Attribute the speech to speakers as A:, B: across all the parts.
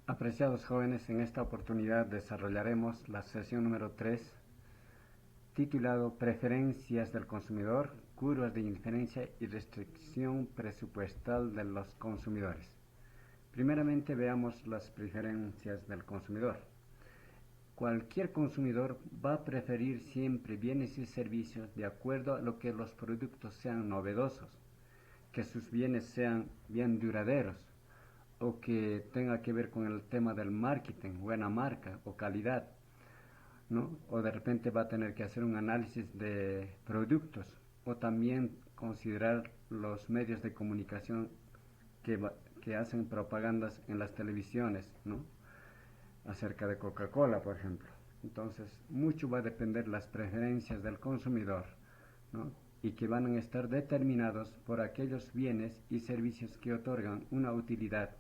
A: Apreciados jóvenes, en esta oportunidad desarrollaremos la sesión número 3, titulado Preferencias del consumidor, curvas de indiferencia y restricción presupuestal de los consumidores. Primeramente veamos las preferencias del consumidor. Cualquier consumidor va a preferir siempre bienes y servicios de acuerdo a lo que los productos sean novedosos, que sus bienes sean bien duraderos, o que tenga que ver con el tema del marketing, buena marca o calidad, ¿no? O de repente va a tener que hacer un análisis de productos, o también considerar los medios de comunicación que hacen propagandas en las televisiones, ¿no? Acerca de Coca-Cola, por ejemplo. Entonces, mucho va a depender las preferencias del consumidor, ¿no? Y que van a estar determinados por aquellos bienes y servicios que otorgan una utilidad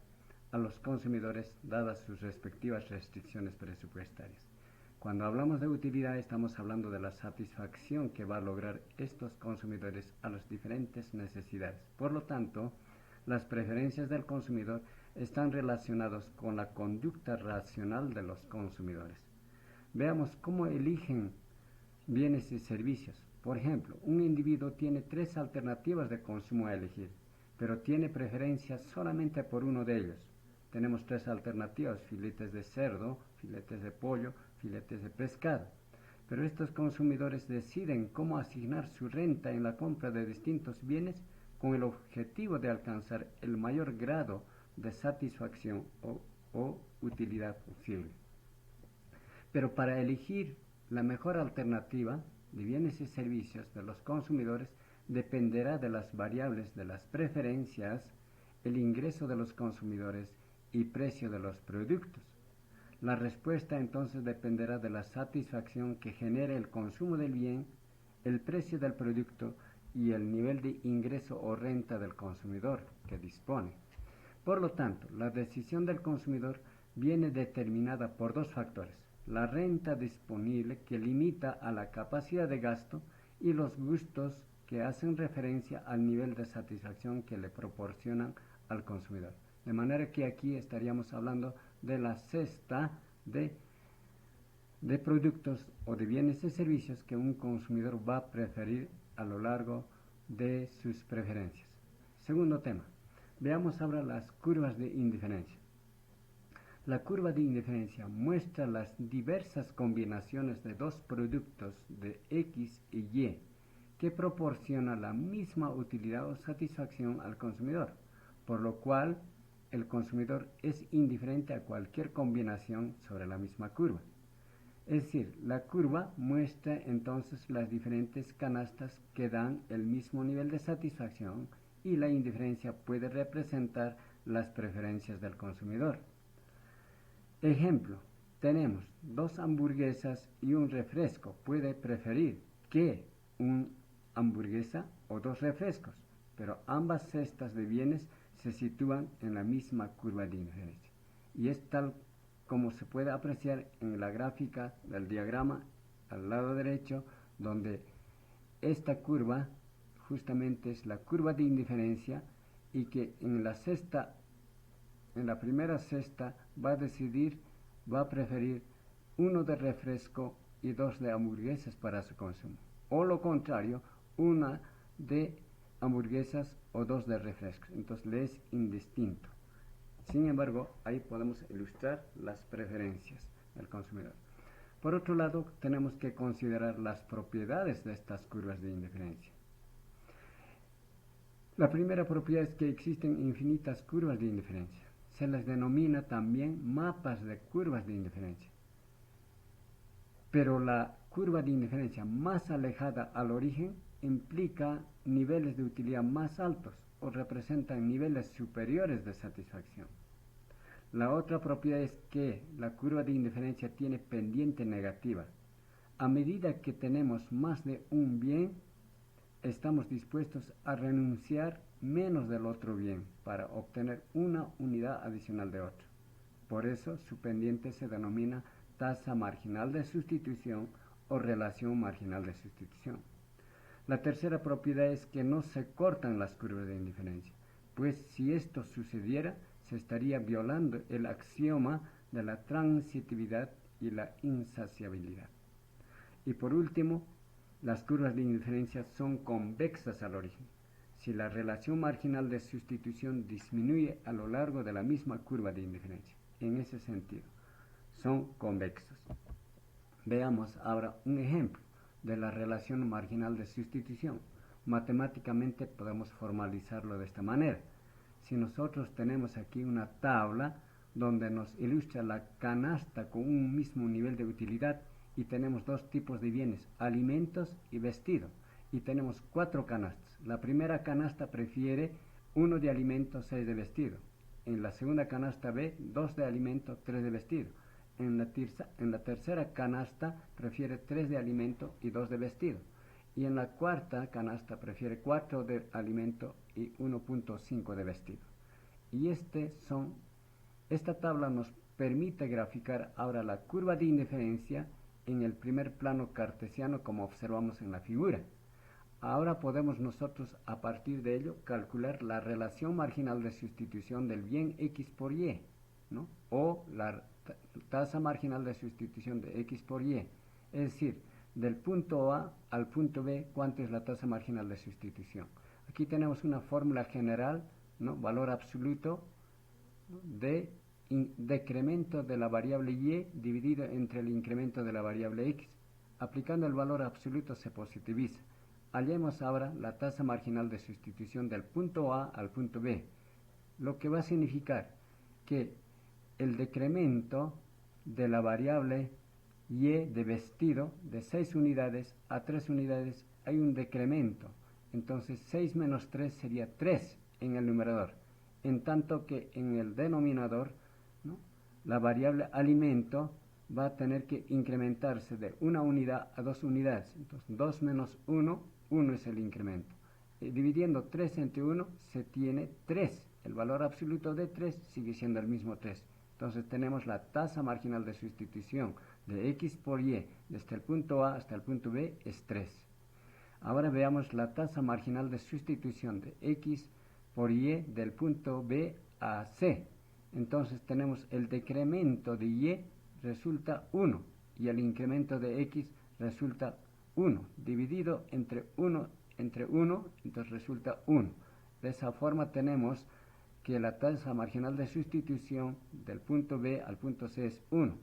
A: a los consumidores dadas sus respectivas restricciones presupuestarias. Cuando hablamos de utilidad estamos hablando de la satisfacción que va a lograr estos consumidores a las diferentes necesidades. Por lo tanto, las preferencias del consumidor están relacionadas con la conducta racional de los consumidores. Veamos cómo eligen bienes y servicios. Por ejemplo, un individuo tiene 3 alternativas de consumo a elegir, pero tiene preferencia solamente por uno de ellos. Tenemos 3 alternativas: filetes de cerdo, filetes de pollo, filetes de pescado. Pero estos consumidores deciden cómo asignar su renta en la compra de distintos bienes con el objetivo de alcanzar el mayor grado de satisfacción o utilidad posible. Pero para elegir la mejor alternativa de bienes y servicios de los consumidores dependerá de las variables de las preferencias, el ingreso de los consumidores y precio de los productos. La respuesta entonces dependerá de la satisfacción que genere el consumo del bien, el precio del producto y el nivel de ingreso o renta del consumidor que dispone. Por lo tanto, la decisión del consumidor viene determinada por 2 factores: la renta disponible, que limita a la capacidad de gasto, y los gustos, que hacen referencia al nivel de satisfacción que le proporcionan al consumidor. De manera que aquí estaríamos hablando de la cesta de productos o de bienes y servicios que un consumidor va a preferir a lo largo de sus preferencias. Segundo tema, veamos ahora las curvas de indiferencia. La curva de indiferencia muestra las diversas combinaciones de 2 productos de X y Y que proporcionan la misma utilidad o satisfacción al consumidor, por lo cual el consumidor es indiferente a cualquier combinación sobre la misma curva. Es decir, la curva muestra entonces las diferentes canastas que dan el mismo nivel de satisfacción, y la indiferencia puede representar las preferencias del consumidor. Ejemplo, tenemos 2 hamburguesas y un refresco. Puede preferir que una hamburguesa o 2 refrescos, pero ambas cestas de bienes se sitúan en la misma curva de indiferencia. Y es tal como se puede apreciar en la gráfica del diagrama al lado derecho, donde esta curva justamente es la curva de indiferencia, y que en la primera cesta va a preferir 1 de refresco y 2 de hamburguesas para su consumo. O lo contrario, 1 de hamburguesas o 2 de refrescos. Entonces le es indistinto. Sin embargo, ahí podemos ilustrar las preferencias del consumidor. Por otro lado, tenemos que considerar las propiedades de estas curvas de indiferencia. La primera propiedad es que existen infinitas curvas de indiferencia. Se les denomina también mapas de curvas de indiferencia. Pero la curva de indiferencia más alejada al origen implica niveles de utilidad más altos o representan niveles superiores de satisfacción. La otra propiedad es que la curva de indiferencia tiene pendiente negativa. A medida que tenemos más de un bien, estamos dispuestos a renunciar menos del otro bien para obtener una unidad adicional de otro. Por eso su pendiente se denomina tasa marginal de sustitución o relación marginal de sustitución. La tercera propiedad es que no se cortan las curvas de indiferencia, pues si esto sucediera, se estaría violando el axioma de la transitividad y la insaciabilidad. Y por último, las curvas de indiferencia son convexas al origen. Si la relación marginal de sustitución disminuye a lo largo de la misma curva de indiferencia, en ese sentido, son convexas. Veamos ahora un ejemplo de la relación marginal de sustitución. Matemáticamente podemos formalizarlo de esta manera. Si nosotros tenemos aquí una tabla donde nos ilustra la canasta con un mismo nivel de utilidad y tenemos dos tipos de bienes, alimentos y vestido, y tenemos 4 canastas. La primera canasta prefiere 1 de alimento, 6 de vestido. En la segunda canasta B, 2 de alimento, 3 de vestido. En la tercera canasta prefiere 3 de alimento y 2 de vestido. Y en la cuarta canasta prefiere 4 de alimento y 1.5 de vestido. Y esta tabla nos permite graficar ahora la curva de indiferencia en el primer plano cartesiano, como observamos en la figura. Ahora podemos nosotros, a partir de ello, calcular la relación marginal de sustitución del bien x por y, ¿no? O la tasa marginal de sustitución de x por y. Es decir, del punto A al punto B, ¿cuánto es la tasa marginal de sustitución? Aquí tenemos una fórmula general, ¿no? Valor absoluto de decremento de la variable y dividido entre el incremento de la variable x. Aplicando el valor absoluto se positiviza. Hallemos ahora la tasa marginal de sustitución del punto A al punto B, lo que va a significar que el decremento de la variable y de vestido de 6 unidades a 3 unidades hay un decremento. Entonces 6 menos 3 sería 3 en el numerador, en tanto que en el denominador, ¿no?, la variable alimento va a tener que incrementarse de 1 unidad a 2 unidades. Entonces 2 menos 1, 1 es el incremento. Dividiendo 3 entre 1 se tiene 3. El valor absoluto de 3 sigue siendo el mismo 3. Entonces tenemos la tasa marginal de sustitución de x por y desde el punto A hasta el punto B es 3. Ahora veamos la tasa marginal de sustitución de x por y del punto B a C. Entonces tenemos el decremento de y resulta 1 y el incremento de x resulta 1. Dividido entre 1, entonces resulta 1. De esa forma tenemos que la tasa marginal de sustitución del punto B al punto C es 1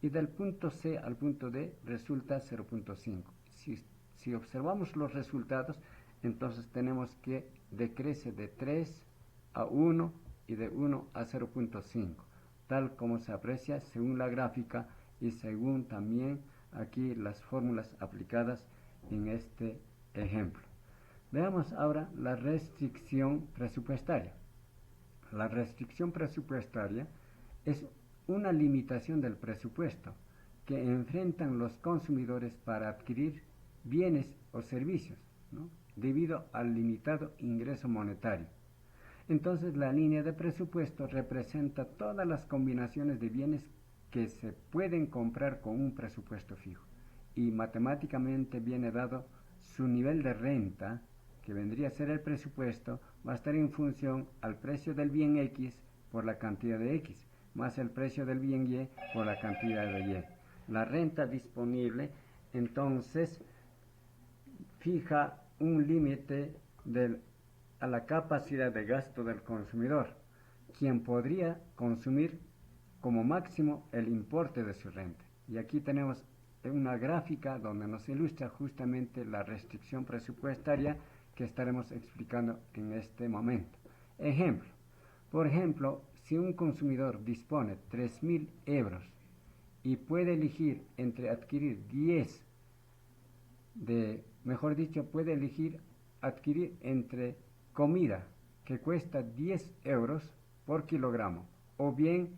A: y del punto C al punto D resulta 0.5. Si observamos los resultados, entonces tenemos que decrece de 3 a 1 y de 1 a 0.5, tal como se aprecia según la gráfica y según también aquí las fórmulas aplicadas en este ejemplo. Veamos ahora la restricción presupuestaria. La restricción presupuestaria es una limitación del presupuesto que enfrentan los consumidores para adquirir bienes o servicios, ¿no?, debido al limitado ingreso monetario. Entonces la línea de presupuesto representa todas las combinaciones de bienes que se pueden comprar con un presupuesto fijo y matemáticamente viene dado su nivel de renta, que vendría a ser el presupuesto, va a estar en función al precio del bien X por la cantidad de X, más el precio del bien Y por la cantidad de Y. La renta disponible, entonces, fija un límite a la capacidad de gasto del consumidor, quien podría consumir como máximo el importe de su renta. Y aquí tenemos una gráfica donde nos ilustra justamente la restricción presupuestaria que estaremos explicando en este momento. Ejemplo. Por ejemplo, si un consumidor dispone 3.000 euros y puede elegir entre adquirir puede elegir adquirir entre comida que cuesta 10 euros por kilogramo, o bien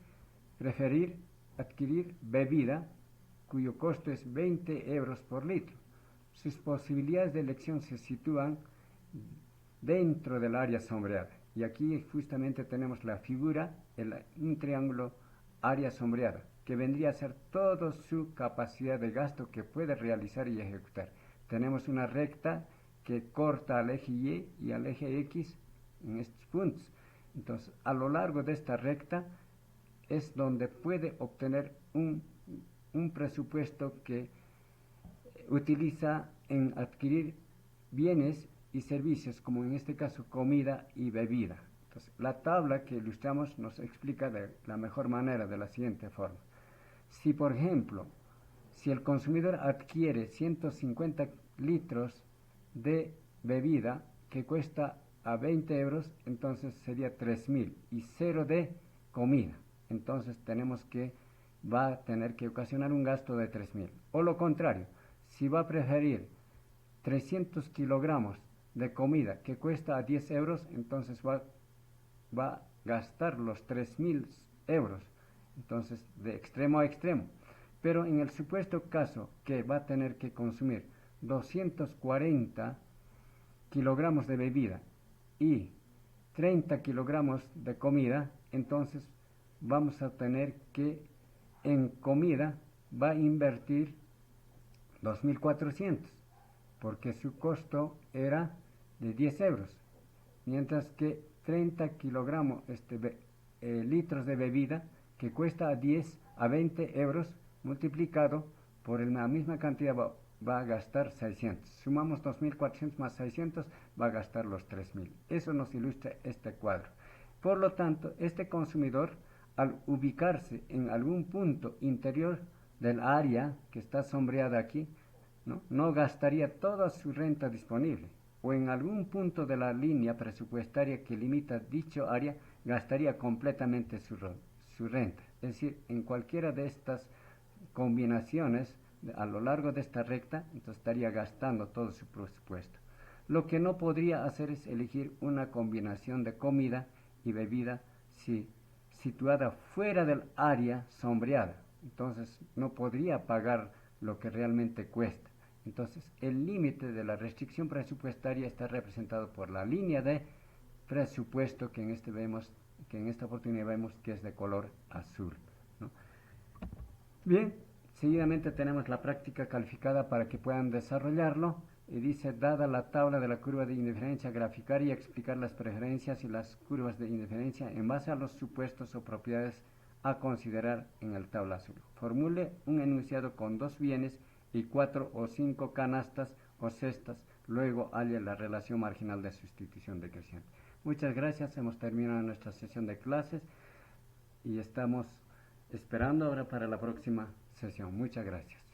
A: preferir adquirir bebida cuyo costo es 20 euros por litro. Sus posibilidades de elección se sitúan dentro del área sombreada. Y aquí justamente tenemos la figura, un triángulo área sombreada, que vendría a ser toda su capacidad de gasto que puede realizar y ejecutar. Tenemos una recta que corta al eje Y y al eje X en estos puntos. Entonces, a lo largo de esta recta es donde puede obtener un presupuesto que utiliza en adquirir bienes y servicios, como en este caso comida y bebida. Entonces, la tabla que ilustramos nos explica de la mejor manera, de la siguiente forma. Si, por ejemplo, si el consumidor adquiere 150 litros de bebida que cuesta a 20 euros, entonces sería 3.000 y cero de comida. Entonces tenemos que va a tener que ocasionar un gasto de 3.000. O lo contrario, si va a preferir 300 kilogramos de comida que cuesta a 10 euros, entonces va a gastar los 3.000 euros. Entonces, de extremo a extremo. Pero en el supuesto caso que va a tener que consumir 240 kilogramos de bebida y 30 kilogramos de comida, entonces vamos a tener que en comida va a invertir 2.400, porque su costo era de 10 euros, mientras que 30 kilogramos litros de bebida que cuesta a 20 euros multiplicado por la misma cantidad va a gastar 600. Sumamos 2.400 más 600, va a gastar los 3.000. Eso nos ilustra este cuadro. Por lo tanto, este consumidor, al ubicarse en algún punto interior del área que está sombreada aquí, no gastaría toda su renta disponible, o en algún punto de la línea presupuestaria que limita dicho área, gastaría completamente su renta. Es decir, en cualquiera de estas combinaciones a lo largo de esta recta, entonces estaría gastando todo su presupuesto. Lo que no podría hacer es elegir una combinación de comida y bebida situada fuera del área sombreada. Entonces no podría pagar lo que realmente cuesta. Entonces el límite de la restricción presupuestaria está representado por la línea de presupuesto que en esta oportunidad vemos que es de color azul, ¿no? Bien, seguidamente tenemos la práctica calificada para que puedan desarrollarlo. Y dice, dada la tabla de la curva de indiferencia, graficar y explicar las preferencias y las curvas de indiferencia en base a los supuestos o propiedades a considerar en el tabla azul. Formule un enunciado con 2 bienes y 4 o 5 canastas o cestas. Luego halle la relación marginal de sustitución decreciente. Muchas gracias. Hemos terminado nuestra sesión de clases y estamos esperando ahora para la próxima sesión. Muchas gracias.